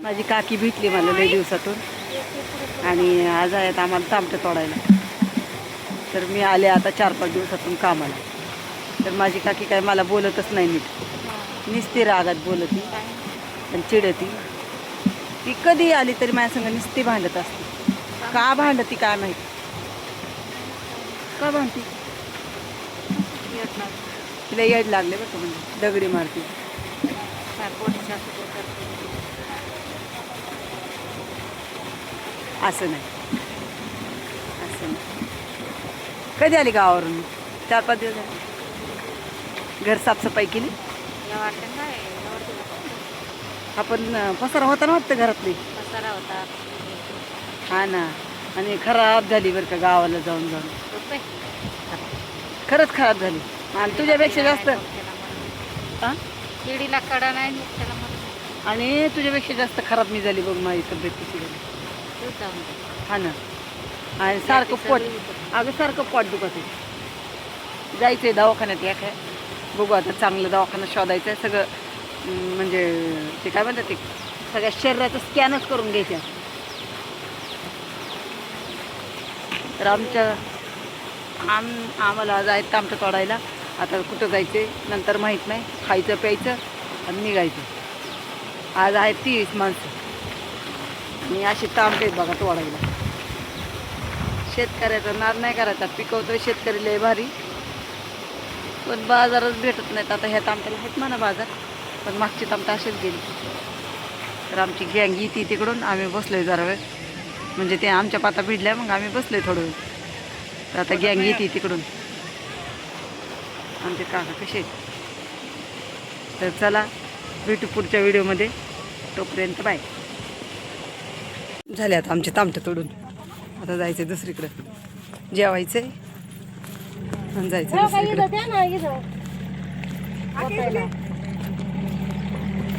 माझी काकी भेटली मला लई दिवसातून आणि आज आहेत आम्हाला तांबटं तोडायला. तर मी आले आता 4-5 दिवसातून कामाला. तर माझी काकी काय मला बोलतच नाही नीट, नुसती रागात बोलती आणि चिडती. ती कधी आली तरी माझ्या संग नुसती भांडत असते. का भांडती काय माहिती, का भांडती? तिला येड लागले बरं का, म्हणजे दगडी मारती. असं नाही, असं नाही. कधी आली गावावरून? 4-5 दिवस झाले. घर साफसफाई केली. आपण पसारा होता ना वाटतं घरातली. हा ना, आणि खराब झाली बरं का गावाला जाऊन जाऊन. खरंच खराब झाली. आणि तुझ्यापेक्षा जास्त किडीला कडा नाही आणि तुझ्यापेक्षा जास्त खराब मी झाली बघ. माझी तब्येत कशी झाली. हा ना, आणि सारखं पोट, अगं सारखं पोट दुखत आहे. जायचंय दवाखान्यात. या काय बघू आता, चांगलं दवाखाना शोधायचं आहे. सगळं म्हणजे ते काय म्हणतात, ते सगळ्या शरीराचं स्कॅनच करून घ्यायचं. तर आम्हाला आज आहेत तांबटं तोडायला. आता कुठं जायचं नंतर माहीत नाही. खायचं प्यायचं आणि निघायचं. आज आहेत 30 माणसं आणि अशी तांबटे आहेत बघा तोडायला. शेतकऱ्याचा नाद नाही करायचा. पिकवतोय शेतकरी लय भारी, पण बाजारच भेटत नाहीत. आता ह्या तांबट्याला आहेत म्हणा बाजार, पण मागची तांबटं असेच गेली. तर आमची गँग येते तिकडून. आम्ही बसलोय जरा वेळ, म्हणजे ते आमच्या पाता भिडल्या, मग आम्ही बसलोय थोडं वेळ. तर आता गँग येते तिकडून. आमचे काका कसे आहेत. तर चला भेटू पुढच्या व्हिडिओमध्ये. तोपर्यंत बाय. झाले आता आमचे तांबटं तोडून. आता जायचं दुसरीकडं, जेवायचंय आणि जायचं दुसरीकडं.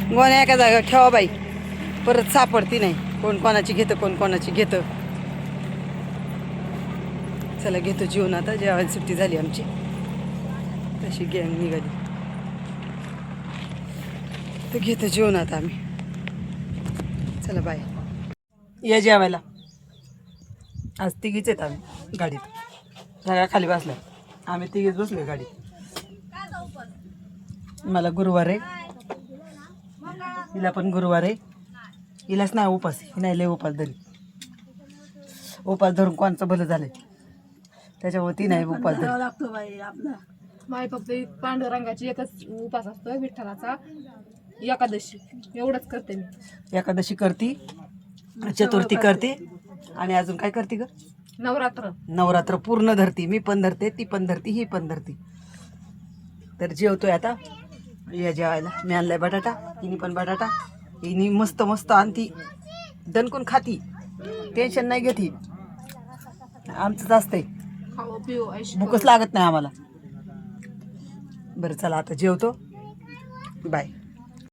गोण्या एका जागा ठेवा बाई, परत सापडती नाही. कोण कोणाची घेतं, कोण कोणाची घेतं. चला घेतो जेवण. आता जेवायला सुट्टी झाली आमची, तशी गँग निघाली. तर घेतो जेवण आता आम्ही. चला बाय. या जेवायला. आज तिघीच आहेत आम्ही गाडीत. सगळ्या खाली बसल्या, आम्ही तिघीच बसलोय गाडीत. मला गुरुवार आहे, हिला पण गुरुवार आहे. हिलाच नाही उपास, ही नाही लय उपास धरी. उपास धरून कोणाचं भलं झालंय, त्याच्यामुळे ती नाही उपास धरी. लागतो बाई आपला. माय फक्त पांडुरंगाची एकच उपास असतोय, विठ्ठलाचा एकादशी. एवढंच करते मी. एकादशी करती, चतुर्थी करते, आणि अजून काय करते ग? नवरात्र. नवरात्र पूर्ण धरती. मी पण धरते, ती पण धरती, ही पण धरती. तर जेवतोय आता. या जेवायला. मी आणलाय बटाटा, हिनी पण बटाटा. हिनी मस्त मस्त आणती, दणकून खाती, टेन्शन नाही घेती. आमचंच असतंय, खाओ पिओ ऐश भूकच लागत नाही आम्हाला. बरं चला आता जेवतो. बाय.